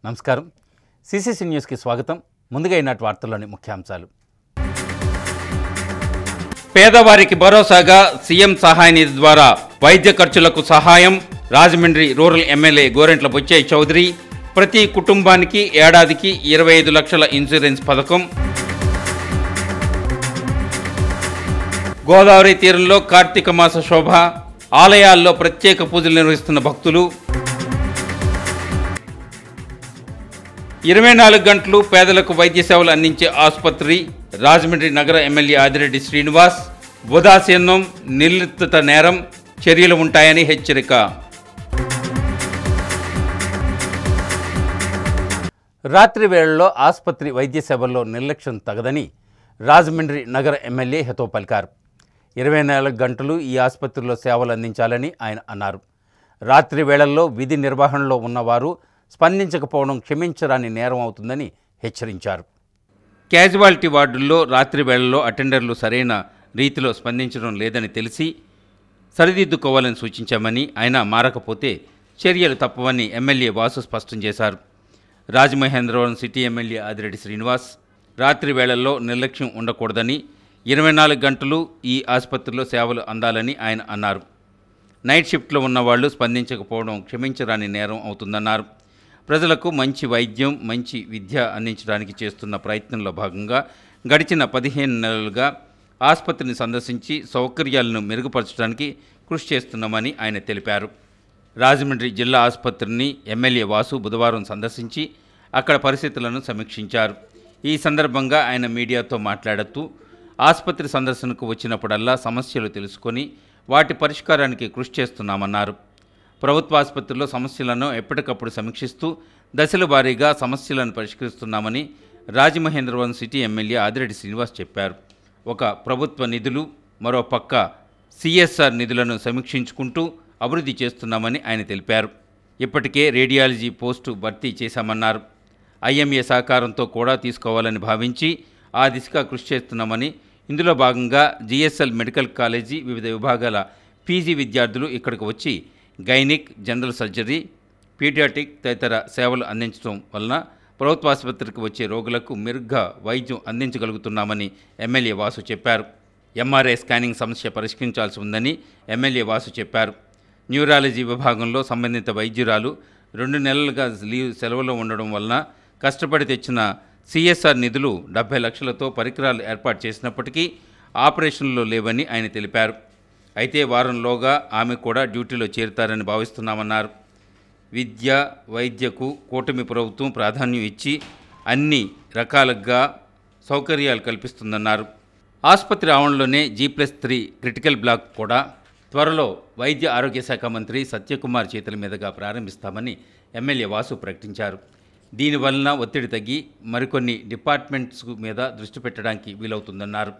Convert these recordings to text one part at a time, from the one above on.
నమస్కారం. సిసిసి న్యూస్కి స్వాగతం. ముందుగా ఈనాటి వార్తల్లోని ముఖ్యాంశాలు. పేదవారికి భరోసాగా సీఎం సహాయ నిధి ద్వారా వైద్య ఖర్చులకు సహాయం. Rajahmundry rural MLA Gorantla Butchaiah Chowdary. ప్రతి కుటుంబానికి ఏడాదికి 25 లక్షల ఇన్సూరెన్స్ పథకం. గోదావరి తీరంలో కార్తీక మాస శోభ. ఆలయాల్లో ప్రత్యేక పూజలు నిర్వహిస్తున్న భక్తులు. 24 గంటలు పేదలకు వైద్య సేవలు అందించే ఆసుపత్రి. రాజమండ్రి నగర ఎమ్మెల్యే ఆదిరెడ్డి శ్రీనివాస్. ఉదాసీనం, నిర్లిప్తత నేరం, చర్యలు ఉంటాయని హెచ్చరిక. రాత్రి వేళల్లో ఆసుపత్రి వైద్య సేవల్లో నిర్లక్ష్యం తగదని రాజమండ్రి నగర ఎమ్మెల్యే హితవు పలికారు. 24 గంటలు ఈ ఆసుపత్రిలో సేవలు అందించాలని ఆయన అన్నారు. రాత్రి వేళల్లో విధి నిర్వహణలో ఉన్నవారు స్పందించకపోవడం క్షమించరాని నేరం అవుతుందని హెచ్చరించారు. క్యాజువాలిటీ వార్డుల్లో రాత్రి వేళల్లో అటెండర్లు సరైన రీతిలో స్పందించడం లేదని తెలిసి సరిదిద్దుకోవాలని సూచించామని, అయినా మారకపోతే చర్యలు తప్పవని ఎమ్మెల్యే వాసు స్పష్టం చేశారు. రాజమహేంద్రవరం సిటీ ఎమ్మెల్యే ఆదిరెడ్డి శ్రీనివాస్ రాత్రి వేళల్లో నిర్లక్ష్యం ఉండకూడదని, 24 గంటలు ఈ ఆసుపత్రిలో సేవలు అందాలని ఆయన అన్నారు. నైట్ షిఫ్ట్లో ఉన్నవాళ్లు స్పందించకపోవడం క్షమించరాని నేరం అవుతుందన్నారు. ప్రజలకు మంచి వైద్యం, మంచి విద్య అందించడానికి చేస్తున్న ప్రయత్నంలో భాగంగా గడిచిన 15 నెలలుగా ఆసుపత్రిని సందర్శించి సౌకర్యాలను మెరుగుపరచడానికి కృషి చేస్తున్నామని ఆయన తెలిపారు. రాజమండ్రి జిల్లా ఆసుపత్రిని ఎమ్మెల్యే వాసు బుధవారం సందర్శించి అక్కడ పరిస్థితులను సమీక్షించారు. ఈ సందర్భంగా ఆయన మీడియాతో మాట్లాడుతూ, ఆసుపత్రి సందర్శనకు వచ్చినప్పుడల్లా సమస్యలు తెలుసుకొని వాటి పరిష్కారానికి కృషి చేస్తున్నామన్నారు. ప్రభుత్వ ఆసుపత్రిలో సమస్యలను ఎప్పటికప్పుడు సమీక్షిస్తూ దశల వారీగా సమస్యలను పరిష్కరిస్తున్నామని రాజమహేంద్రవరం సిటీ ఎమ్మెల్యే ఆదిరెడ్డి శ్రీనివాస్ చెప్పారు. ఒక ప్రభుత్వ నిధులు, మరో పక్క సిఎస్ఆర్ నిధులను సమీక్షించుకుంటూ అభివృద్ధి చేస్తున్నామని ఆయన తెలిపారు. ఇప్పటికే రేడియాలజీ పోస్టు భర్తీ చేశామన్నారు. ఐఎంఏ సహకారంతో కూడా తీసుకోవాలని భావించి ఆ దిశగా కృషి చేస్తున్నామని, ఇందులో భాగంగా జిఎస్ఎల్ మెడికల్ కాలేజీ వివిధ విభాగాల పీజీ విద్యార్థులు ఇక్కడికి వచ్చి గైనిక్, జనరల్ సర్జరీ, పీడియాటిక్ తదితర సేవలు అందించడం వలన ప్రభుత్వ ఆసుపత్రికి వచ్చే రోగులకు మెరుగ్గా వైద్యం అందించగలుగుతున్నామని ఎమ్మెల్యే వాసు చెప్పారు. ఎంఆర్ఐ స్కానింగ్ సమస్య పరిష్కరించాల్సి ఉందని ఎమ్మెల్యే వాసు చెప్పారు. న్యూరాలజీ విభాగంలో సంబంధిత వైద్యురాలు 2 నెలలుగా సెలవులో ఉండడం వలన కష్టపడి తెచ్చిన సిఎస్ఆర్ నిధులు 70 లక్షలతో పరికరాలు ఏర్పాటు చేసినప్పటికీ ఆపరేషన్లో లేవని ఆయన తెలిపారు. అయితే వారంలోగా ఆమె కూడా డ్యూటీలో చేరుతారని భావిస్తున్నామన్నారు. విద్య, వైద్యకు కూటమి ప్రభుత్వం ప్రాధాన్యం ఇచ్చి అన్ని రకాలుగా సౌకర్యాలు కల్పిస్తుందన్నారు. ఆసుపత్రి ఆవరణలోనే G+3 క్రిటికల్ బ్లాక్ కూడా త్వరలో వైద్య ఆరోగ్య శాఖ మంత్రి సత్యకుమార్ చేతుల మీదుగా ప్రారంభిస్తామని ఎమ్మెల్యే వాసు ప్రకటించారు. దీనివలన ఒత్తిడి తగ్గి మరికొన్ని డిపార్ట్మెంట్స్ మీద దృష్టి పెట్టడానికి వీలవుతుందన్నారు.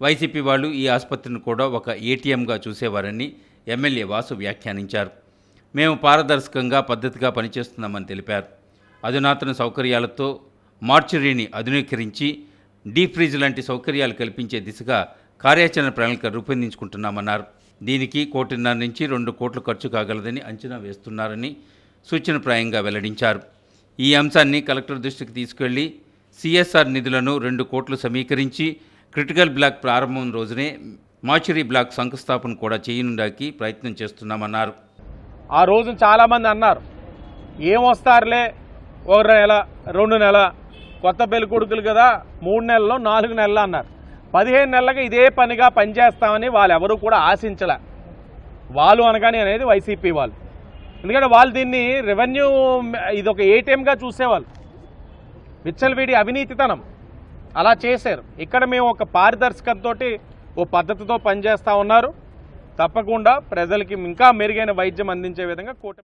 వైసీపీ వాళ్ళు ఈ ఆసుపత్రిని కూడా ఒక ఏటీఎంగా చూసేవారని ఎమ్మెల్యే వాసు వ్యాఖ్యానించారు. మేము పారదర్శకంగా పద్ధతిగా పనిచేస్తున్నామని తెలిపారు. అధునాతన సౌకర్యాలతో మార్చురీని ఆధునీకరించి డీప్ ఫ్రీజ్ లాంటి సౌకర్యాలు కల్పించే దిశగా కార్యాచరణ ప్రణాళిక రూపొందించుకుంటున్నామన్నారు. దీనికి 1.5 నుంచి 2 కోట్లు ఖర్చు కాగలదని అంచనా వేస్తున్నారని సూచనప్రాయంగా వెల్లడించారు. ఈ అంశాన్ని కలెక్టర్ దృష్టికి తీసుకెళ్లి సిఎస్ఆర్ నిధులను 2 కోట్లు సమీకరించి క్రిటికల్ బ్లాక్ ప్రారంభం రోజునే మార్చురీ బ్లాక్ శంకుస్థాపన కూడా చేయనుండడానికి ప్రయత్నం చేస్తున్నామన్నారు. ఆ రోజు చాలామంది అన్నారు, ఏమొస్తారులే 1 నెల 2 నెల, కొత్త పెళ్లి కొడుకులు కదా 3 నెలల్లో 4 నెలలు అన్నారు. 15 నెలలుగా ఇదే పనిగా పనిచేస్తామని వాళ్ళు ఎవరు కూడా ఆశించలే. వాళ్ళు అనగానే అనేది వైసీపీ వాళ్ళు. ఎందుకంటే వాళ్ళు దీన్ని రెవెన్యూ ఇదొక ఏటీఎంగా చూసేవాళ్ళు. విచ్చలవిడి అవినీతితనం అలా చేశారు. ఇక్కడ మేము ఒక పారదర్శకతతో ఓ పద్ధతితో పనిచేస్తూ ఉన్నారు. తప్పకుండా ప్రజలకి ఇంకా మెరుగైన వైద్యం అందించే విధంగా కూటమి.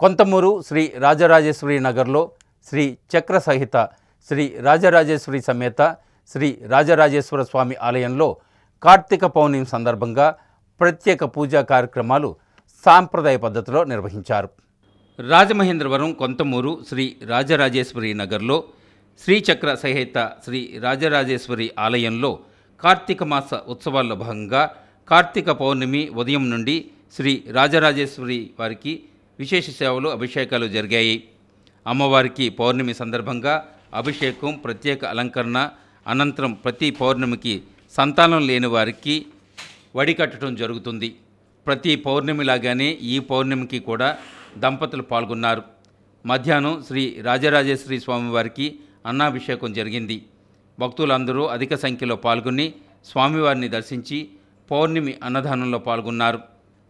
కొంతమూరు శ్రీ రాజరాజేశ్వరి నగర్లో శ్రీ చక్ర సహిత శ్రీ రాజరాజేశ్వరి సమేత శ్రీ రాజరాజేశ్వర స్వామి ఆలయంలో కార్తీక పౌర్ణమి సందర్భంగా ప్రత్యేక పూజా కార్యక్రమాలు సాంప్రదాయ పద్ధతిలో నిర్వహించారు. రాజమహేంద్రవరం కొంతమూరు శ్రీ రాజరాజేశ్వరి నగర్లో శ్రీచక్ర సహిత శ్రీ రాజరాజేశ్వరి ఆలయంలో కార్తీక మాస ఉత్సవాల్లో భాగంగా కార్తీక పౌర్ణమి ఉదయం నుండి శ్రీ రాజరాజేశ్వరి వారికి విశేష సేవలు అభిషేకాలు జరిగాయి. అమ్మవారికి పౌర్ణమి సందర్భంగా అభిషేకం, ప్రత్యేక అలంకరణ అనంతరం ప్రతి పౌర్ణమికి సంతానం లేని వారికి వడి కట్టడం జరుగుతుంది. ప్రతి పౌర్ణమిలాగానే ఈ పౌర్ణమికి కూడా దంపతులు పాల్గొన్నారు. మధ్యాహ్నం శ్రీ రాజరాజేశ్వరి స్వామివారికి అన్నాభిషేకం జరిగింది. భక్తులందరూ అధిక సంఖ్యలో పాల్గొని స్వామివారిని దర్శించి పౌర్ణమి అన్నదానంలో పాల్గొన్నారు.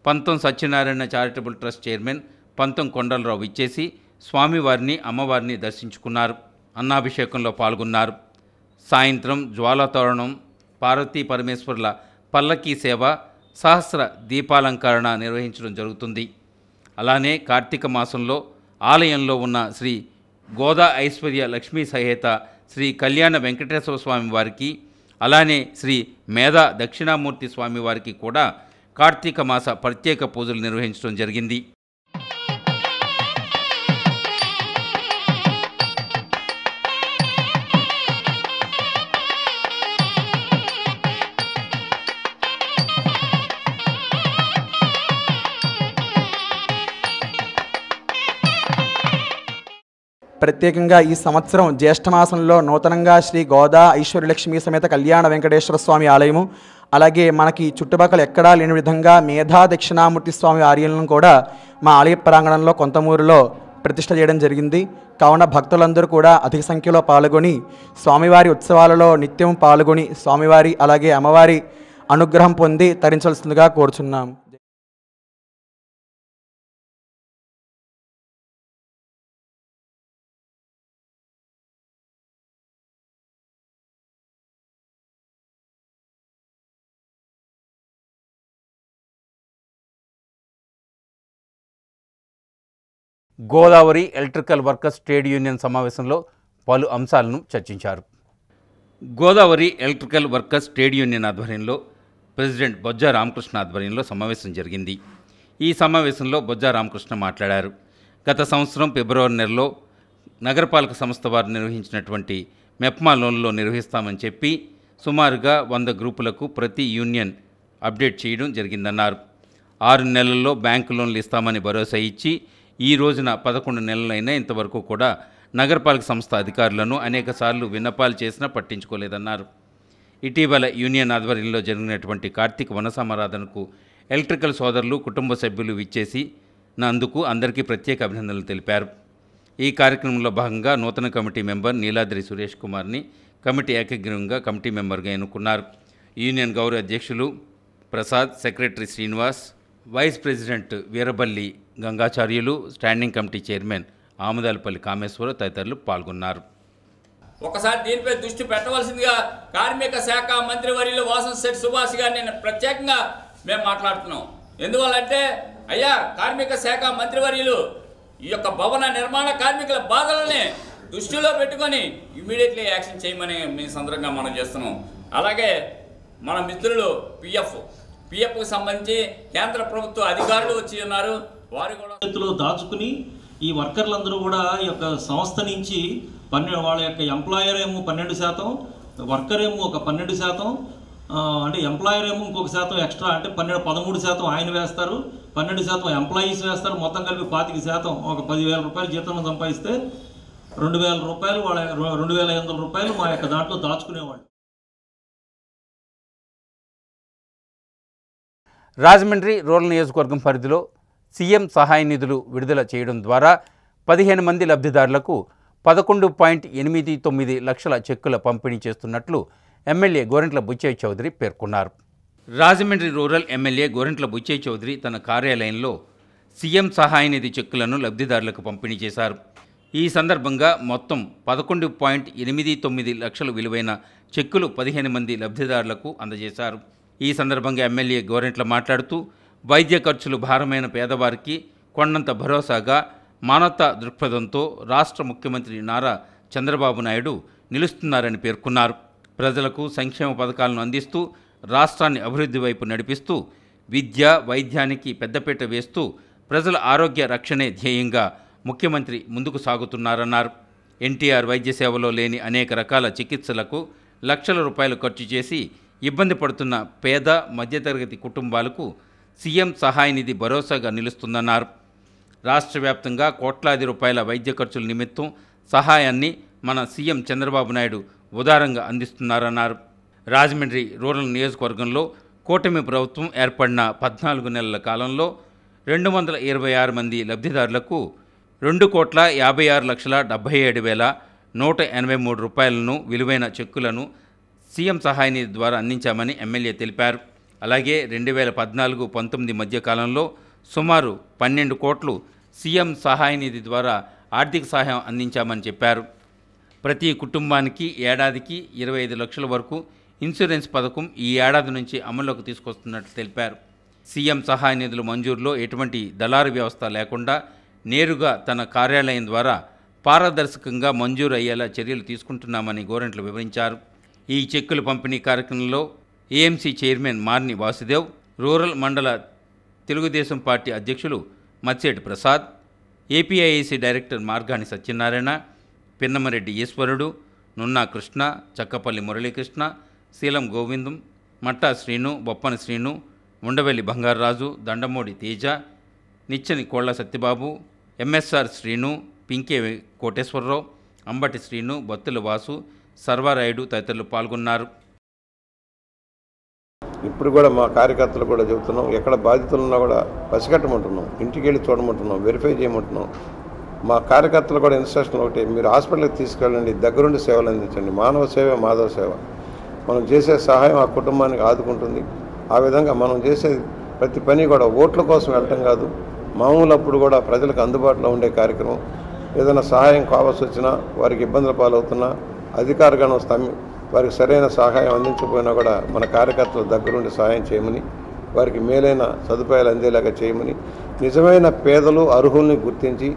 పంతం Satyanarayana charitable trust chairman Pantham Kondalarao ఇచ్చేసి స్వామివారిని, అమ్మవారిని దర్శించుకున్నారు. అన్నాభిషేకంలో పాల్గొన్నారు. సాయంత్రం జ్వాలాతోరణం, పార్వతీ పరమేశ్వర్ల పల్లకీ సేవ, సహస్ర దీపాలంకరణ నిర్వహించడం జరుగుతుంది. అలానే కార్తీక మాసంలో ఆలయంలో ఉన్న శ్రీ గోదా ఐశ్వర్య లక్ష్మీ సహేత శ్రీ కళ్యాణ వెంకటేశ్వర స్వామి వారికి, అలానే శ్రీ మేధా దక్షిణామూర్తి స్వామి వారికి కూడా కార్తీక మాస ప్రత్యేక పూజలు నిర్వహించడం జరిగింది. ప్రత్యేకంగా ఈ సంవత్సరం జ్యేష్ఠమాసంలో నూతనంగా శ్రీ గోదా ఐశ్వర్యలక్ష్మి సమేత కళ్యాణ వెంకటేశ్వర స్వామి ఆలయము, అలాగే మనకి చుట్టుపక్కల ఎక్కడా లేని విధంగా మేధా దక్షిణామూర్తి స్వామి ఆలయాలను కూడా మా ఆలయ ప్రాంగణంలో కొంతమూరులో ప్రతిష్ఠ చేయడం జరిగింది. కావున భక్తులందరూ కూడా అధిక సంఖ్యలో పాల్గొని స్వామివారి ఉత్సవాలలో నిత్యం పాల్గొని స్వామివారి అలాగే అమ్మవారి అనుగ్రహం పొంది తరించవలసిందిగా కోరుచున్నాం. Godavari electrical workers trade union సమావేశంలో పలు అంశాలను చర్చించారు. Godavari electrical workers trade union ఆధ్వర్యంలో ప్రెసిడెంట్ బొజ్జా రామకృష్ణ ఆధ్వర్యంలో సమావేశం జరిగింది. ఈ సమావేశంలో బొజ్జా రామకృష్ణ మాట్లాడారు. గత సంవత్సరం ఫిబ్రవరి నెలలో నగరపాలక సంస్థ వారు నిర్వహించినటువంటి మెప్మా లోన్లో నిర్వహిస్తామని చెప్పి సుమారుగా 100 గ్రూపులకు ప్రతి యూనియన్ అప్డేట్ చేయడం జరిగిందన్నారు. 6 నెలల్లో బ్యాంకు లోన్లు ఇస్తామని భరోసా ఇచ్చి ఈ రోజున 11 నెలలైనా ఇంతవరకు కూడా నగరపాలక సంస్థ అధికారులను అనేకసార్లు విన్నపాలు చేసినా పట్టించుకోలేదన్నారు. ఇటీవల యూనియన్ ఆధ్వర్యంలో జరిగినటువంటి కార్తీక వనసమారాధనకు ఎలక్ట్రికల్ సోదరులు, కుటుంబ సభ్యులు విచ్చేసి నందుకు అందరికీ ప్రత్యేక అభినందనలు తెలిపారు. ఈ కార్యక్రమంలో భాగంగా నూతన కమిటీ మెంబర్ నీలాద్రి సురేష్ కుమార్ని కమిటీ ఏకగ్రీవంగా కమిటీ మెంబర్గా ఎన్నుకున్నారు. యూనియన్ గౌరవ అధ్యక్షులు Prasad, secretary Srinivas, vice president Veeraballi Gangacharyulu, standing committee chairman Amudalapalli Kameswara తదితరులు పాల్గొన్నారు. ఒకసారి దీనిపై దృష్టి పెట్టవలసిందిగా కార్మిక శాఖ మంత్రివర్యులు వాసంశెట్టి సుభాష్ గారు నేను ప్రత్యేకంగా మేము మాట్లాడుతున్నాం. ఎందువల్లంటే అయ్యా కార్మిక శాఖ మంత్రివర్యులు ఈ యొక్క భవన నిర్మాణ కార్మికుల బాధలని దృష్టిలో పెట్టుకొని ఇమీడియట్లీ యాక్షన్ చేయమని మీ సందర్భంగా మనం చేస్తున్నాం. అలాగే మన మిత్రులు పిఎఫ్కు సంబంధించి కేంద్ర ప్రభుత్వ అధికారులు వచ్చి ఉన్నారు. వారు కూడా చేతిలో దాచుకుని ఈ వర్కర్లందరూ కూడా ఈ యొక్క సంస్థ నుంచి వాళ్ళ యొక్క ఎంప్లాయర్ ఏమో 12%, వర్కర్ ఏమో ఒక 12%, అంటే ఎంప్లాయర్ ఏమో ఇంకొక శాతం ఎక్స్ట్రా అంటే 13% ఆయన వేస్తారు, 12% ఎంప్లాయీస్ వేస్తారు. మొత్తం కలిపి 25%, ఒక 10,000 రూపాయలు జీతం సంపాదిస్తే 2,000 రూపాయలు వాళ్ళ 2,500 రూపాయలు మా యొక్క దాంట్లో దాచుకునేవాళ్ళు. రాజమండ్రి రూరల్ నియోజకవర్గం పరిధిలో సీఎం సహాయ నిధులు విడుదల చేయడం ద్వారా 15 మంది లబ్ధిదారులకు 11.89 లక్షల చెక్కుల పంపిణీ చేస్తున్నట్లు ఎమ్మెల్యే గోరంట్ల బుచ్చయ్య చౌదరి పేర్కొన్నారు. రాజమండ్రి రూరల్ ఎమ్మెల్యే గోరంట్ల బుచ్చయ్య చౌదరి తన కార్యాలయంలో సీఎం సహాయ నిధి చెక్కులను లబ్ధిదారులకు పంపిణీ చేశారు. ఈ సందర్భంగా మొత్తం 11.89 లక్షల విలువైన చెక్కులు 15 మంది లబ్ధిదారులకు అందజేశారు. ఈ సందర్భంగా ఎమ్మెల్యే గోరంట్ల మాట్లాడుతూ వైద్య ఖర్చులు భారమైన పేదవారికి కొండంత భరోసాగా మానవతా దృక్పథంతో రాష్ట్ర ముఖ్యమంత్రి నారా చంద్రబాబు నాయుడు నిలుస్తున్నారని పేర్కొన్నారు. ప్రజలకు సంక్షేమ పథకాలను అందిస్తూ రాష్ట్రాన్ని అభివృద్ధి వైపు నడిపిస్తూ విద్య, వైద్యానికి పెద్దపీట వేస్తూ ప్రజల ఆరోగ్య రక్షణే ధ్యేయంగా ముఖ్యమంత్రి ముందుకు సాగుతున్నారన్నారు. ఎన్టీఆర్ వైద్య సేవలో లేని అనేక రకాల చికిత్సలకు లక్షల రూపాయలు ఖర్చు చేసి ఇబ్బంది పడుతున్న పేద, మధ్యతరగతి కుటుంబాలకు సీఎం సహాయ నిధి భరోసాగా నిలుస్తుందన్నారు. రాష్ట్ర వ్యాప్తంగా కోట్లాది రూపాయల వైద్య ఖర్చుల నిమిత్తం సహాయాన్ని మన సీఎం చంద్రబాబు నాయుడు ఉదారంగా అందిస్తున్నారన్నారు. రాజమండ్రి రూరల్ నియోజకవర్గంలో కూటమి ప్రభుత్వం ఏర్పడిన 14 నెలల కాలంలో 226 మంది లబ్ధిదారులకు 2,56,77,183 రూపాయలను విలువైన చెక్కులను సీఎం సహాయ నిధి ద్వారా అందించామని ఎమ్మెల్యే తెలిపారు. అలాగే 2014-19 మధ్య కాలంలో సుమారు 12 కోట్లు సీఎం సహాయ నిధి ద్వారా ఆర్థిక సహాయం అందించామని చెప్పారు. ప్రతి కుటుంబానికి ఏడాదికి 25 లక్షల వరకు ఇన్సూరెన్స్ పథకం ఈ ఏడాది నుంచి అమల్లోకి తీసుకొస్తున్నట్లు తెలిపారు. సీఎం సహాయ నిధుల మంజూరులో ఎటువంటి దళారు వ్యవస్థ లేకుండా నేరుగా తన కార్యాలయం ద్వారా పారదర్శకంగా మంజూరు అయ్యేలా చర్యలు తీసుకుంటున్నామని గోరంట్ల వివరించారు. ఈ చెక్కుల పంపిణీ కార్యక్రమంలో ఏఎంసీ చైర్మన్ మార్ని వాసుదేవ్, రూరల్ మండల తెలుగుదేశం పార్టీ అధ్యక్షులు మత్సేటి ప్రసాద్, ఏపీఐఏసీ డైరెక్టర్ మార్గాని సత్యనారాయణ, పిన్నమరెడ్డి ఈశ్వరుడు, నున్నా కృష్ణ, చక్కపల్లి మురళీకృష్ణ, శీలం గోవిందం, మట్టా శ్రీను, బొప్పని శ్రీను, ఉండవెల్లి బంగారరాజు, దండమోడి తేజ, నిచ్చని కోళ్ల సత్యబాబు, ఎంఎస్ఆర్ శ్రీను, పింకే కోటేశ్వరరావు, అంబటి శ్రీను, బత్తుల వాసు, సర్వారాయుడు తదితరులు పాల్గొన్నారు. ఇప్పుడు కూడా మా కార్యకర్తలు కూడా చెబుతున్నాం, ఎక్కడ బాధితులు ఉన్నా కూడా పసిగట్టమంటున్నాం, ఇంటికి వెళ్ళి చూడమంటున్నాం, వెరిఫై చేయమంటున్నాం. మా కార్యకర్తలు కూడా ఇన్స్ట్రక్షన్ ఒకటి, మీరు హాస్పిటల్కి తీసుకెళ్ళండి, దగ్గరుండి సేవలు అందించండి. మానవ సేవ మాధవ సేవ. మనం చేసే సహాయం ఆ కుటుంబానికి ఆదుకుంటుంది. ఆ విధంగా మనం చేసే ప్రతి పని కూడా ఓట్ల కోసం వెళ్ళటం కాదు, మామూలు అప్పుడు కూడా ప్రజలకు అందుబాటులో ఉండే కార్యక్రమం. ఏదైనా సహాయం కావాల్సి వచ్చినా, వారికి ఇబ్బందుల పాలవుతున్నా, అధికారగణం వారికి సరైన సహాయం అందించకపోయినా కూడా మన కార్యకర్తల దగ్గరుండి సహాయం చేయమని, వారికి మేలైన సదుపాయాలు అందేలాగా చేయమని, నిజమైన పేదలు అర్హుల్ని గుర్తించి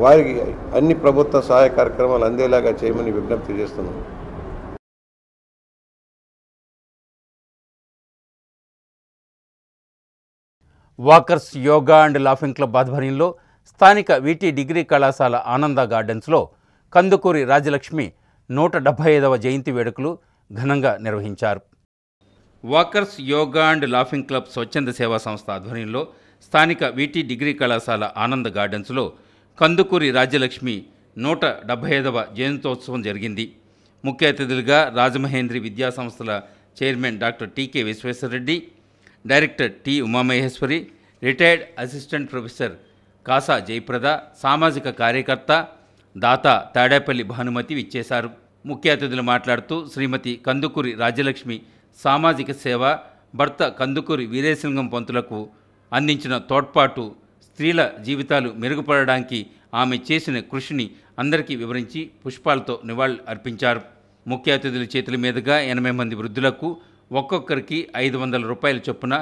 వారికి అన్ని ప్రభుత్వ సహాయ కార్యక్రమాలు అందేలాగా చేయమని విజ్ఞప్తి చేస్తున్నాం. Walkers yoga and laughing club ఆధ్వర్యంలో స్థానిక వీటీ డిగ్రీ కళాశాల ఆనంద గార్డెన్స్లో కందుకూరి రాజలక్ష్మి 175వ జయంతి వేడుకలు ఘనంగా నిర్వహించారు. Walkers yoga and laughing club స్వచ్ఛంద సేవా సంస్థ ఆధ్వర్యంలో స్థానిక వీటీ డిగ్రీ కళాశాల ఆనంద గార్డెన్స్లో కందుకూరి రాజ్యలక్ష్మి 175వ జయంతోత్సవం జరిగింది. ముఖ్య అతిథులుగా రాజమహేంద్రి విద్యా సంస్థల chairman doctor TK Visweswarareddy, director T Umamaheswari, retired assistant professor Kasa Jayaprada, సామాజిక కార్యకర్త దాత తాడేపల్లి భానుమతి విచ్చేశారు. ముఖ్య అతిథులు మాట్లాడుతూ శ్రీమతి కందుకూరి రాజ్యలక్ష్మి సామాజిక సేవ, భర్త కందుకూరి వీరేశలింగం పంతులకు అందించిన తోడ్పాటు, స్త్రీల జీవితాలు మెరుగుపడడానికి ఆమె చేసిన కృషిని అందరికీ వివరించి పుష్పాలతో నివాళులు అర్పించారు. ముఖ్య అతిథుల చేతుల మీదుగా 80 మంది వృద్ధులకు ఒక్కొక్కరికి 500 రూపాయల చొప్పున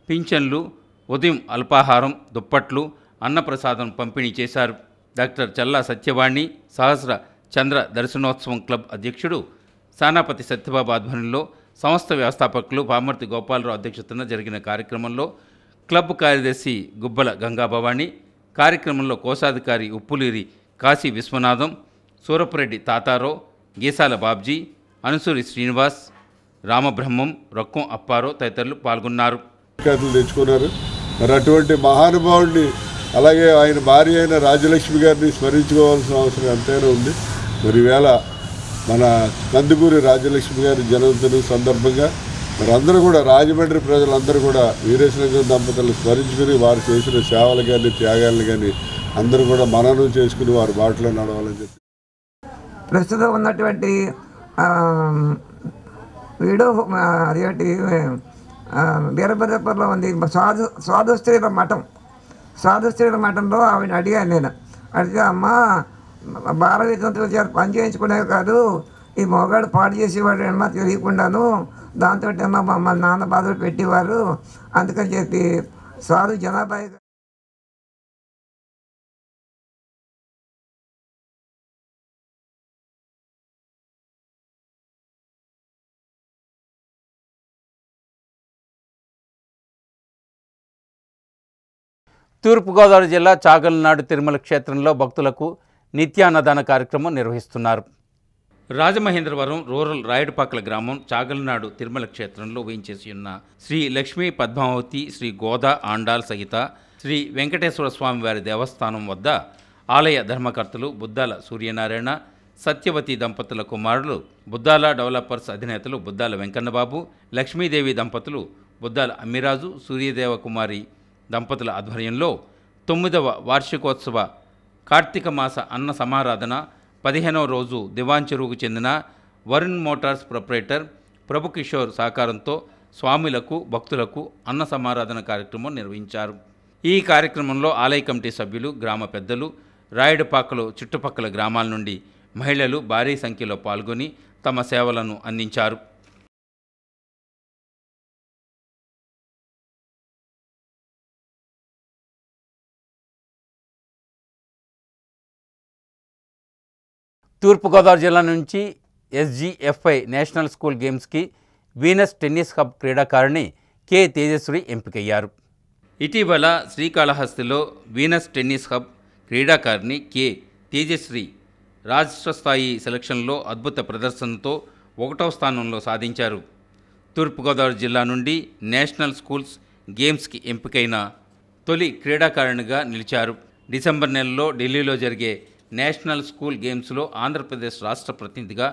పింఛన్లు, ఉదయం అల్పాహారం, దుప్పట్లు, అన్నప్రసాదం పంపిణీ చేశారు. డాక్టర్ చల్లా సత్యవాణి సహస్ర చంద్ర దర్శనోత్సవం క్లబ్ అధ్యక్షుడు సానాపతి సత్యబాబు ఆధ్వర్యంలో సంస్థ వ్యవస్థాపకులు పామర్తి గోపాలరావు అధ్యక్షతన జరిగిన కార్యక్రమంలో క్లబ్ కార్యదర్శి గుబ్బల గంగాభవాని, కార్యక్రమంలో కోశాధికారి ఉప్పులూరి కాశీ విశ్వనాథం, సూరపురెడ్డి తాతారావు, గీసాల బాబ్జీ, అనుసూరి శ్రీనివాస్, రామబ్రహ్మం, రొక్కం అప్పారావు తదితరులు పాల్గొన్నారు. తెచ్చుకున్నారు. మరి అటువంటి మహానుభావుడిని, అలాగే ఆయన భార్య అయిన రాజలక్ష్మి గారిని స్మరించుకోవాల్సిన అవసరం ఎంతైనా ఉంది. మరి ఈవేళ మన కందుకూరి రాజలక్ష్మి గారి జన్మదినం సందర్భంగా మరి అందరూ కూడా, రాజమండ్రి ప్రజలందరూ కూడా వీరేశలింగం దంపతులను స్మరించుకుని వారు చేసిన సేవలు కానీ త్యాగాలను కానీ అందరూ కూడా మననం చేసుకుని వారి బాటలో నడవాలని చెప్పి ప్రస్తుతం ఉన్నటువంటి వీడియో అదేంటి వీరభద్రపురంలో ఉంది సాధు స్త్రీల మఠంలో ఆవిడ అడిగాను నేను. అడిగితే అమ్మ భారతీయ చేత పని చేయించుకునేవి కాదు, ఈ మొగాడు పాడు చేసేవాడు ఏమన్నా తెలియకుండాను, దాంతో ఏమో మా నాన్న బాధలు పెట్టేవారు, అందుకని చెప్పి సాధు జనాభా తూర్పుగోదావరి జిల్లా చాగల్నాడు తిరుమల క్షేత్రంలో భక్తులకు నిత్యాన్నదాన కార్యక్రమం నిర్వహిస్తున్నారు. రాజమహేంద్రవరం రూరల్ రాయుడుపాకల గ్రామం చాగలనాడు తిరుమల క్షేత్రంలో వేయించేసి ఉన్న శ్రీ లక్ష్మీ పద్మావతి, శ్రీ గోదా ఆండాల్ సహిత శ్రీ వెంకటేశ్వర స్వామి వారి దేవస్థానం వద్ద ఆలయ ధర్మకర్తలు బుద్దాల సూర్యనారాయణ, సత్యవతి దంపతుల కుమారులు బుద్దాల డెవలపర్స్ అధినేతలు బుద్దాల వెంకన్నబాబు, లక్ష్మీదేవి దంపతులు బుద్దాల అమ్మిరాజు, సూర్యదేవ కుమారి దంపతుల ఆధ్వర్యంలో 9వ వార్షికోత్సవ కార్తీక మాస అన్న సమారాధన 15వ రోజు దివాన్ చెరువుకు చెందిన వరుణ్ మోటార్స్ ప్రొపరేటర్ ప్రభు కిషోర్ సహకారంతో స్వాములకు, భక్తులకు అన్న సమారాధన కార్యక్రమం నిర్వహించారు. ఈ కార్యక్రమంలో ఆలయ కమిటీ సభ్యులు, గ్రామ పెద్దలు, రాయుడుపాకలు చుట్టుపక్కల గ్రామాల నుండి మహిళలు భారీ సంఖ్యలో పాల్గొని తమ సేవలను అందించారు. తూర్పుగోదావరి జిల్లా నుంచి SGFI నేషనల్ స్కూల్ గేమ్స్కి వీనస్ టెన్నిస్ హబ్ క్రీడాకారిణి కె తేజశ్రీ ఎంపికయ్యారు. ఇటీవల శ్రీకాళహస్తిలో వీనస్ టెన్నిస్ హబ్ క్రీడాకారిణి కె తేజశ్రీ రాష్ట్ర స్థాయి సెలక్షన్లో అద్భుత ప్రదర్శనతో 1వ స్థానంలో సాధించారు. తూర్పుగోదావరి జిల్లా నుండి నేషనల్ స్కూల్స్ గేమ్స్కి ఎంపికైన తొలి క్రీడాకారిణిగా నిలిచారు. డిసెంబర్ నెలలో ఢిల్లీలో జరిగే నేషనల్ స్కూల్ గేమ్స్లో ఆంధ్రప్రదేశ్ రాష్ట్ర ప్రతినిధిగా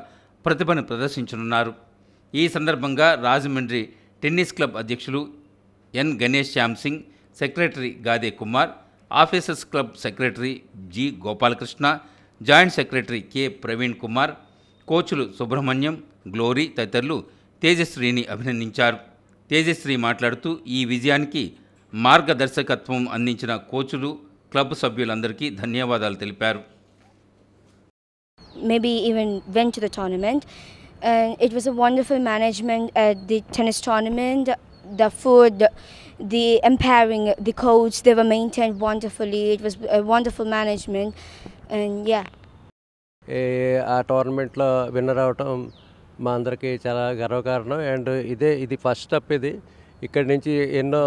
ప్రతిభను ప్రదర్శించనున్నారు. ఈ సందర్భంగా రాజమండ్రి టెన్నిస్ క్లబ్ అధ్యక్షులు N Ganesh Shyam Singh, secretary Gade Kumar, officers club secretary G Gopalakrishna, joint secretary K Praveen Kumar, కోచ్లు సుబ్రహ్మణ్యం, గ్లోరీ తదితరులు తేజశ్రీని అభినందించారు. తేజశ్రీ మాట్లాడుతూ ఈ విజయానికి మార్గదర్శకత్వం అందించిన కోచ్లు, క్లబ్ సభ్యులందరికీ ధన్యవాదాలు తెలిపారు. Maybe even went to the tournament, and it was a wonderful management at the tennis tournament. The food, the empowering, the coach, they were maintained wonderfully. It was a wonderful management, and yeah. ఆ టోర్నమెంట్లో winner అవటం మా అందరికీ చాలా గర్వకారణం. And ఇది first step. ఇక్కడి నుంచి ఎన్నో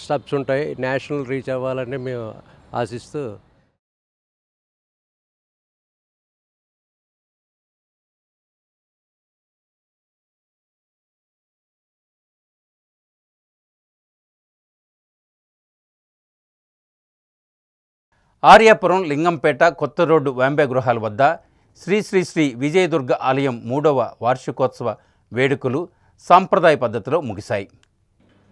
స్టెప్స్ ఉంటాయి. నేషనల్ రీచ్ అవ్వాలని మేము ఆశిస్తూ ఆర్యాపురం, లింగంపేట, కొత్త రోడ్డు వాంబే గృహాల వద్ద శ్రీ శ్రీ శ్రీ విజయదుర్గ ఆలయం 3వ వార్షికోత్సవ వేడుకలు సాంప్రదాయ పద్ధతిలో ముగిశాయి.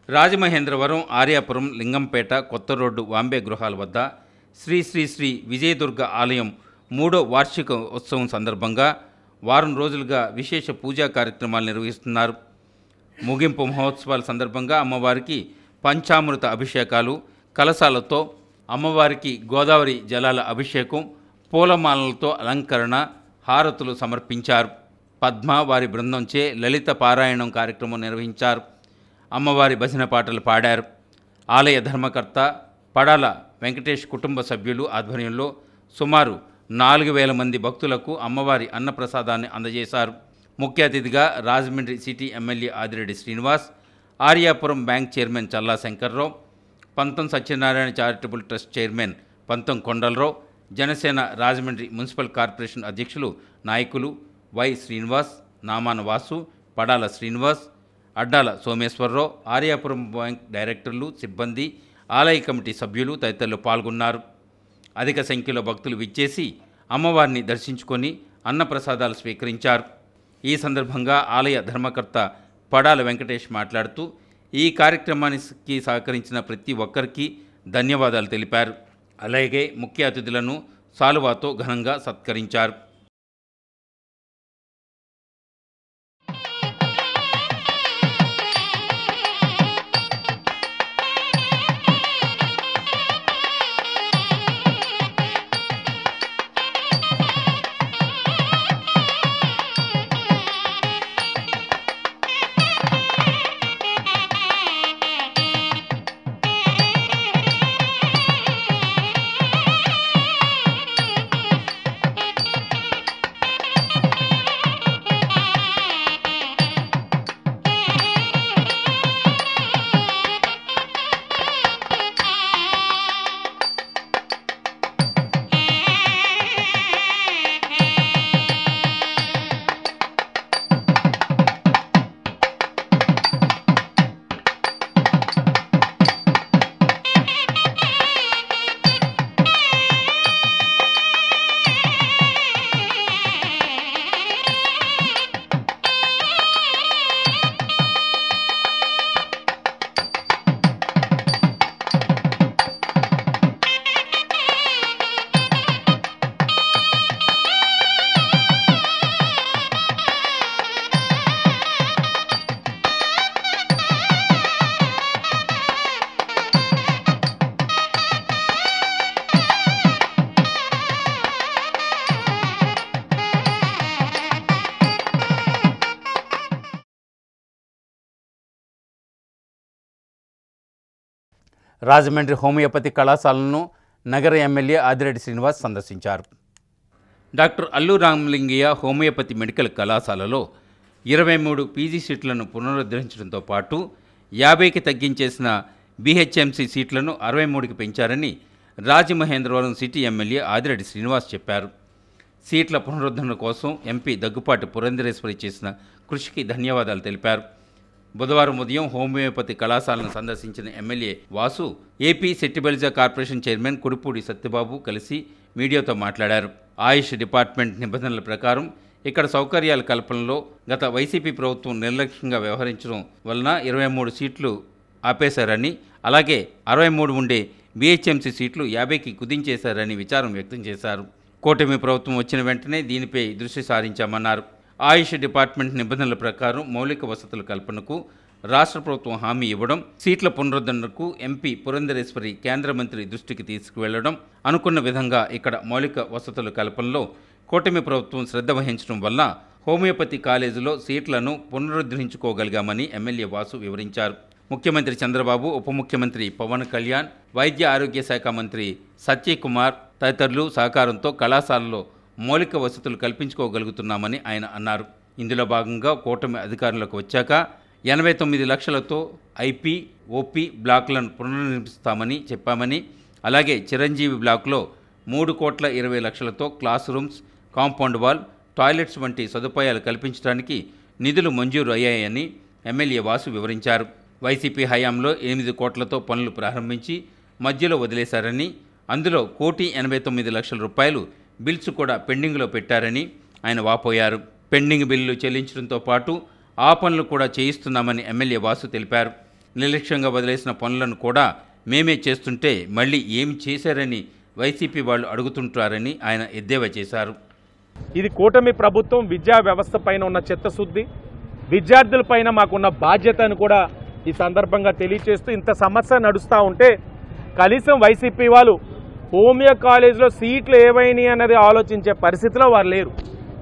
రాజమహేంద్రవరం, ఆర్యాపురం, లింగంపేట, కొత్త రోడ్డు వాంబే గృహాల వద్ద శ్రీ శ్రీ శ్రీ విజయదుర్గ ఆలయం 3వ వార్షిక ఉత్సవం సందర్భంగా వారం రోజులుగా విశేష పూజా కార్యక్రమాలు నిర్వహిస్తున్నారు. ముగింపు మహోత్సవాల సందర్భంగా అమ్మవారికి పంచామృత అభిషేకాలు, కలశాలతో అమ్మవారికి గోదావరి జలాల అభిషేకం, పూలమాలలతో అలంకరణ, హారతులు సమర్పించారు. పద్మ వారి బృందంచే లలిత పారాయణం కార్యక్రమం నిర్వహించారు. అమ్మవారి భజన పాటలు పాడారు. ఆలయ ధర్మకర్త పడాల వెంకటేష్ కుటుంబ సభ్యులు ఆధ్వర్యంలో సుమారు 4,000 మంది భక్తులకు అమ్మవారి అన్నప్రసాదాన్ని అందజేశారు. ముఖ్య అతిథిగా Rajahmundry city MLA Adireddy Srinivas, Aryapuram bank chairman Challa Sankararao, Pantham Satyanarayana charitable trust chairman Pantham Kondalarao, Janasena Rajahmundry municipal corporation అధ్యక్షులు నాయకులు వై శ్రీనివాస్, నామాన వాసు, పడాల శ్రీనివాస్, అడ్డాల సోమేశ్వరరావు, ఆర్యాపురం బ్యాంక్ డైరెక్టర్లు, సిబ్బంది, ఆలయ కమిటీ సభ్యులు తదితరులు పాల్గొన్నారు. అధిక సంఖ్యలో భక్తులు విచ్చేసి అమ్మవారిని దర్శించుకొని అన్నప్రసాదాలు స్వీకరించారు. ఈ సందర్భంగా ఆలయ ధర్మకర్త పడాల వెంకటేష్ మాట్లాడుతూ ఈ కార్యక్రమానికి సహకరించిన ప్రతి ఒక్కరికి ధన్యవాదాలు తెలిపారు. అలాగే ముఖ్య అతిథులను సాలువాతో ఘనంగా సత్కరించారు. రాజమండ్రి హోమియోపతి కళాశాలను నగర ఎమ్మెల్యే ఆదిరెడ్డి శ్రీనివాస్ సందర్శించారు. Doctor Allu Ramalingaiah homeopathy medical కళాశాలలో 23 పీజీ సీట్లను పునరుద్ధరించడంతో పాటు 50కి తగ్గించేసిన బీహెచ్ఎంసీ సీట్లను 63కి పెంచారని రాజమహేంద్రవరం సిటీ ఎమ్మెల్యే ఆదిరెడ్డి శ్రీనివాస్ చెప్పారు. సీట్ల పునరుద్ధరణ కోసం ఎంపీ దగ్గుపాటి పురంధరేశ్వరి చేసిన కృషికి ధన్యవాదాలు తెలిపారు. బుధవారం ఉదయం హోమియోపతి కళాశాలను సందర్శించిన MLA Vasu AP Settibalija corporation chairman Kudipudi Satyababu కలిసి మీడియాతో మాట్లాడారు. ఆయుష్ డిపార్ట్మెంట్ నిబంధనల ప్రకారం ఇక్కడ సౌకర్యాల కల్పనలో గత వైసీపీ ప్రభుత్వం నిర్లక్ష్యంగా వ్యవహరించడం వలన 23 సీట్లు ఆపేశారని, అలాగే 63 ఉండే బీహెచ్ఎంసీ సీట్లు 50కి కుదించేశారని విచారం వ్యక్తం చేశారు. కూటమి ప్రభుత్వం వచ్చిన వెంటనే దీనిపై దృష్టి సారించామన్నారు. ఆయుష్ డిపార్ట్మెంట్ నిబంధనల ప్రకారం మౌలిక వసతుల కల్పనకు రాష్ట్ర ప్రభుత్వం హామీ ఇవ్వడం, సీట్ల పునరుద్ధరణకు ఎంపీ పురంధరేశ్వరి కేంద్ర మంత్రి దృష్టికి తీసుకువెళ్లడం, అనుకున్న విధంగా ఇక్కడ మౌలిక వసతుల కల్పనలో కూటమి ప్రభుత్వం శ్రద్ధ వహించడం వల్ల హోమియోపతి కాలేజీలో సీట్లను పునరుద్ధరించుకోగలిగామని ఎమ్మెల్యే వాసు వివరించారు. ముఖ్యమంత్రి చంద్రబాబు, ఉప ముఖ్యమంత్రి పవన్ కళ్యాణ్, వైద్య ఆరోగ్య శాఖ మంత్రి సత్యకుమార్ తదితరులు సహకారంతో కళాశాలలో మౌలిక వసతులు కల్పించుకోగలుగుతున్నామని ఆయన అన్నారు. ఇందులో భాగంగా కూటమి అధికారంలోకి వచ్చాక 89 లక్షలతో ఐపీ, ఓపీ బ్లాకులను పునర్నిర్మిస్తామని చెప్పామని, అలాగే చిరంజీవి బ్లాకులో 3,20,00,000తో class rooms, compound wall, toilets వంటి సదుపాయాలు కల్పించడానికి నిధులు మంజూరు అయ్యాయని ఎమ్మెల్యే వాసు వివరించారు. వైసీపీ హయాంలో 8 కోట్లతో పనులు ప్రారంభించి మధ్యలో వదిలేశారని, అందులో 1,89,00,000 రూపాయలు బిల్స్ కూడా పెండింగ్లో పెట్టారని ఆయన వాపోయారు. పెండింగ్ బిల్లులు చెల్లించడంతో పాటు ఆ పనులు కూడా చేయిస్తున్నామని ఎమ్మెల్యే వాసు తెలిపారు. నిర్లక్ష్యంగా వదిలేసిన పనులను కూడా మేమే చేస్తుంటే మళ్ళీ ఏమి చేశారని వైసీపీ వాళ్ళు అడుగుతుంటారని ఆయన ఎద్దేవా చేశారు. ఇది కూటమి ప్రభుత్వం విద్యా వ్యవస్థ పైన ఉన్న చిత్తశుద్ధి, విద్యార్థులపైన మాకున్న బాధ్యతను కూడా ఈ సందర్భంగా తెలియచేస్తూ, ఇంత సమస్య నడుస్తూ ఉంటే కనీసం వైసీపీ వాళ్ళు హోమియో కాలేజీలో సీట్లు ఏవైనాయి అన్నది ఆలోచించే పరిస్థితిలో వారు లేరు.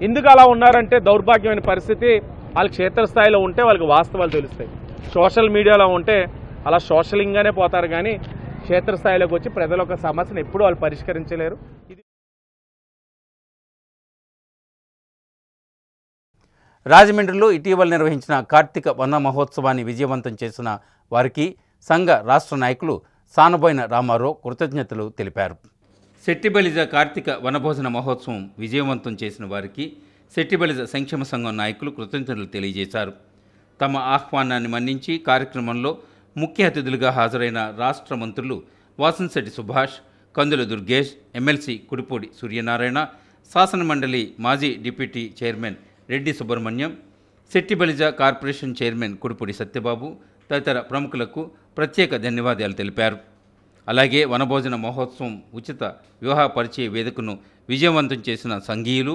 ఎందుకు అలా ఉన్నారంటే దౌర్భాగ్యమైన పరిస్థితి. వాళ్ళు క్షేత్రస్థాయిలో ఉంటే వాళ్ళకి వాస్తవాలు తెలుస్తాయి. సోషల్ మీడియాలో ఉంటే అలా సోషలింగ్గానే పోతారు, కానీ క్షేత్రస్థాయిలోకి వచ్చి ప్రజల యొక్క సమస్యను ఎప్పుడూ వాళ్ళు పరిష్కరించలేరు. రాజమండ్రిలో ఇటీవల నిర్వహించిన కార్తీక వన మహోత్సవాన్ని విజయవంతం చేసిన వారికి సంఘ రాష్ట్ర నాయకులు సానబోయిన రామారావు కృతజ్ఞతలు తెలిపారు. సెట్టిబలిజ కార్తీక వనభోజన మహోత్సవం విజయవంతం చేసిన వారికి సెట్టిబలిజ సంక్షేమ సంఘం నాయకులు కృతజ్ఞతలు తెలియజేశారు. తమ ఆహ్వానాన్ని మన్నించి కార్యక్రమంలో ముఖ్య అతిథులుగా హాజరైన రాష్ట్ర మంత్రులు వాసంశెట్టి సుభాష్, కందుల దుర్గేష్, ఎమ్మెల్సీ కుడిపూడి సూర్యనారాయణ, శాసనమండలి మాజీ deputy chairman Reddy Subrahmanyam, Settibalija corporation chairman Kudipudi Satyababu తదితర ప్రముఖులకు ప్రత్యేక ధన్యవాదాలు తెలిపారు. అలాగే వనభోజన మహోత్సవం ఉచిత వివాహ పరిచయ వేదికను విజయవంతం చేసిన సంఘీయులు,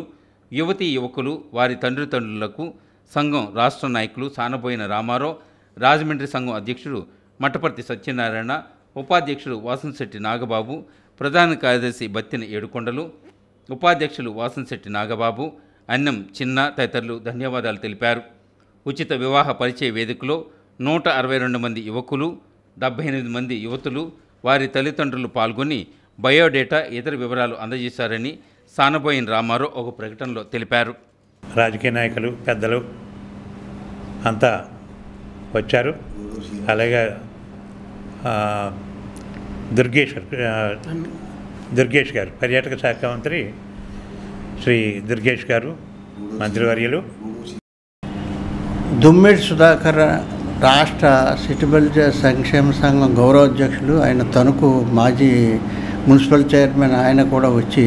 యువతీ యువకులు, వారి తండ్రులకు సంఘం రాష్ట్ర నాయకులు సానబోయిన రామారావు, రాజమండ్రి సంఘం అధ్యక్షుడు మట్టపర్తి సత్యనారాయణ, ఉపాధ్యక్షుడు వాసంశెట్టి నాగబాబు, ప్రధాన కార్యదర్శి బత్తిన ఏడుకొండలు, ఉపాధ్యక్షులు వాసంశెట్టి నాగబాబు, అన్నం చిన్న తదితరులు ధన్యవాదాలు తెలిపారు. ఉచిత వివాహ పరిచయ వేదికలో 162 మంది యువకులు, 78 మంది యువతులు, వారి తల్లిదండ్రులు పాల్గొని బయోడేటా, ఇతర వివరాలు అందజేశారని సానబోయిన రామారావు ఒక ప్రకటనలో తెలిపారు. రాజకీయ నాయకులు, పెద్దలు అంతా వచ్చారు. అలాగే దుర్గేష్ గారు, పర్యాటక శాఖ మంత్రి శ్రీ దుర్గేష్ గారు, మంత్రివర్యులు. దుమ్మిడి సుధాకర్ రాష్ట్ర సెట్టిబలిజ సంక్షేమ సంఘం గౌరవాధ్యక్షులు, ఆయన తణుకు మాజీ మున్సిపల్ చైర్మన్, ఆయన కూడా వచ్చి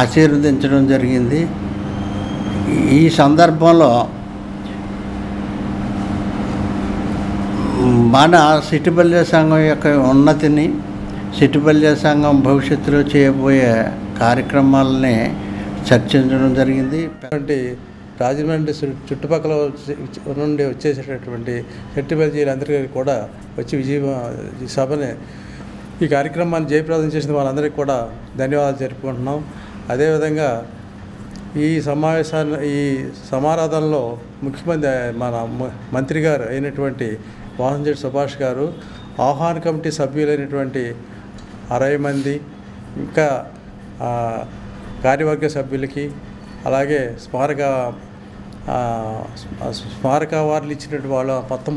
ఆశీర్వదించడం జరిగింది. ఈ సందర్భంలో మన సెట్టిబలిజ సంఘం యొక్క ఉన్నతిని, సెట్టిబలిజ సంఘం భవిష్యత్తులో చేయబోయే కార్యక్రమాలని చర్చించడం జరిగింది. రాజమండ్రి చుట్టుపక్కల నుండి వచ్చేసేటటువంటి సెట్టిబలిజీలందరికీ కూడా వచ్చి ఈ సభని, ఈ కార్యక్రమాన్ని జయప్రదం చేసిన వాళ్ళందరికీ కూడా ధన్యవాదాలు జరుపుకుంటున్నాం. అదేవిధంగా ఈ సమారాధనలో ముఖ్యమంత్రి మన మంత్రి గారు అయినటువంటి వాసంశెట్టి సుభాష్ గారు, ఆహ్వాన కమిటీ సభ్యులైనటువంటి 60 మంది, ఇంకా కార్యవర్గ సభ్యులకి, అలాగే స్మారక అవార్డులు ఇచ్చినటువంటి వాళ్ళ మొత్తం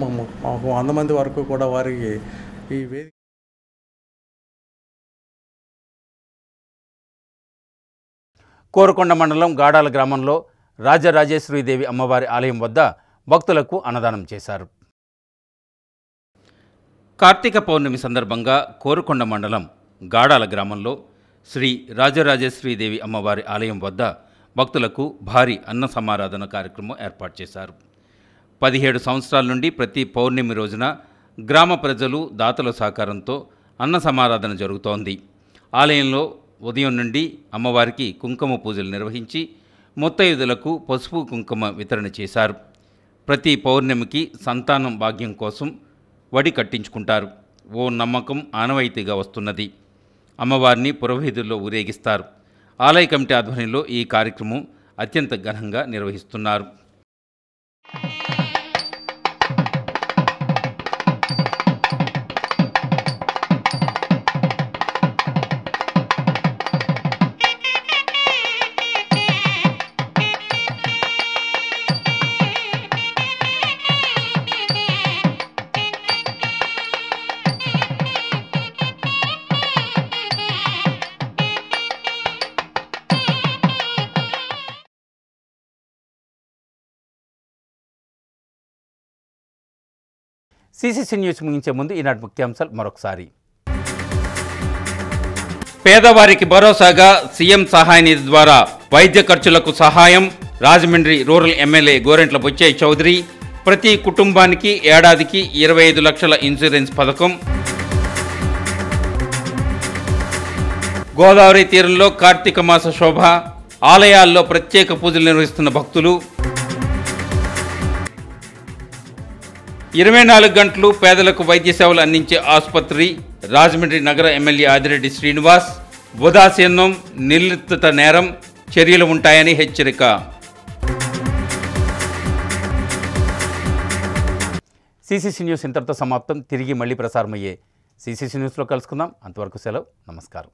100 మంది వరకు కూడా వారికి ఈ వేదిక. కోరుకొండ మండలం గాడాల గ్రామంలో రాజరాజేశ్వరీదేవి అమ్మవారి ఆలయం వద్ద భక్తులకు అన్నదానం చేశారు. కార్తీక పౌర్ణమి సందర్భంగా కోరుకొండ మండలం గాడాల గ్రామంలో శ్రీ రాజరాజేశ్వరీదేవి అమ్మవారి ఆలయం వద్ద భక్తులకు భారీ అన్న సమారాధన కార్యక్రమం ఏర్పాటు చేశారు. 17 సంవత్సరాల నుండి ప్రతి పౌర్ణమి రోజున గ్రామ ప్రజలు దాతల సహకారంతో అన్న సమారాధన జరుగుతోంది. ఆలయంలో ఉదయం నుండి అమ్మవారికి కుంకుమ పూజలు నిర్వహించి ముత్తైదులకు పసుపు కుంకుమ వితరణ చేశారు. ప్రతి పౌర్ణమికి సంతానం భాగ్యం కోసం వడి కట్టించుకుంటారు. ఓ నమ్మకం ఆనవాయితీగా వస్తున్నది. అమ్మవారిని పురవీధుల్లో ఊరేగిస్తారు. ఆలయ కమిటీ ఆధ్వర్యంలో ఈ కార్యక్రమం అత్యంత ఘనంగా నిర్వహిస్తున్నారు. సిసిసి న్యూస్ ముగించే ముందు ఈనాటి ముఖ్యాంశాలు మరొకసారి. పేదవారికి భరోసాగా సీఎం సహాయ నిధి ద్వారా వైద్య ఖర్చులకు సహాయం. Rajahmundry rural MLA Gorantla Butchaiah Chowdary. ప్రతి కుటుంబానికి ఏడాదికి 25 లక్షల ఇన్సూరెన్స్ పథకం. గోదావరి తీరంలో కార్తీక మాస శోభ. ఆలయాల్లో ప్రత్యేక పూజలు నిర్వహిస్తున్న భక్తులు. 24 గంటలు పేదలకు వైద్య సేవలు అందించే ఆసుపత్రి. రాజమండ్రి నగర ఎమ్మెల్యే ఆదిరెడ్డి శ్రీనివాస్. ఉదాసీనం, నిర్లిప్తత నేరం, చర్యలు ఉంటాయని హెచ్చరిక. సిసిసి న్యూస్ ఇంతటితో సమాప్తం. తిరిగి మళ్ళీ ప్రసారమయ్యే సిసిసి న్యూస్లో కలుసుకుందాం. అంతవరకు సెలవు. నమస్కారం.